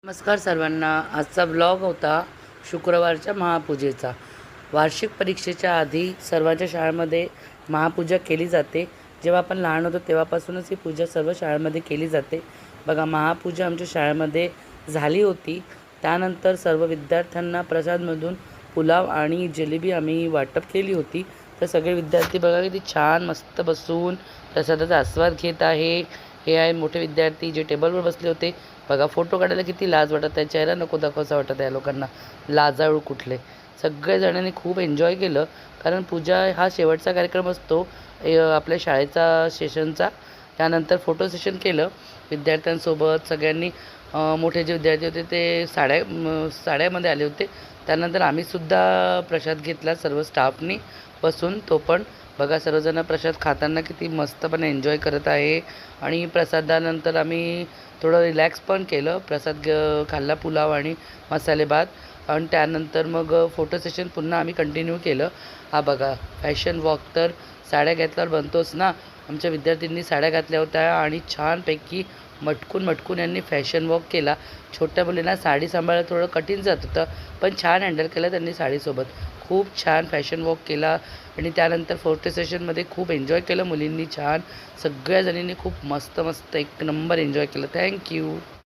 नमस्कार सर्वांना. आजचा ब्लॉग होता शुक्रवारच्या महापूजेचा. वार्षिक परीक्षेच्या आधी सर्वांच्या शाळेमध्ये महापूजा केली जाते. जेव्हा आपण लहान होतो तेव्हापासूनच ही पूजा सर्व शाळेमध्ये केली जाते. बघा, महापूजा आमच्या शाळेमध्ये झाली होती. त्यानंतर सर्व विद्यार्थ्यांना प्रसादमधून पुलाव आणि जिलेबी आम्ही वाटप केली होती. तर सगळे विद्यार्थी बघा किती छान मस्त बसून प्रसादाचा आस्वाद घेत आहे. हे आहे मोठे विद्यार्थी जे टेबलवर बसले होते. बघा, फोटो काढायला किती लाज वाटत आहे. चेहरा नको दाखवायचा वाटत आहे लोकांना. लाजाळू कुठले. सगळेजणांनी खूप एन्जॉय केलं. कारण पूजा हा शेवटचा कार्यक्रम असतो आपल्या शाळेचा सेशनचा. त्यानंतर फोटो सेशन केलं विद्यार्थ्यांसोबत सगळ्यांनी. मोठे जे विद्यार्थी होते ते साड्यामध्ये आले होते. त्यानंतर आम्हीसुद्धा प्रसाद घेतला सर्व स्टाफनी बसून. तो पण बघा, सर्वजण प्रसाद खाताना किती मस्तपणे एन्जॉय करत आहे. आणि प्रसादानंतर आम्ही थोडं रिलॅक्स पण केलं. प्रसाद खाल्ला, पुलाव आणि मसाले भात. आणि त्यानंतर मग फोटो सेशन पुन्हा आम्ही कंटिन्यू केलं. हा बघा, फॅशन वॉक तर साड्या घेतल्यावर बनतोच ना. आमच्या विद्यार्थ्यांनी साड्या घातल्या होत्या आणि छानपैकी मटकून यांनी फॅशन वॉक केला. छोट्या मुलींना साडी सांभाळायला थोडं कठीण जात होतं, पण छान हँडल केलं त्यांनी साडीसोबत. खूप छान फॅशन वॉक केला. आणि त्यानंतर फोटो सेशनमध्ये खूप एन्जॉय केलं मुलींनी छान. सगळ्या जणींनी खूप मस्त एक नंबर एन्जॉय केलं. थँक्यू.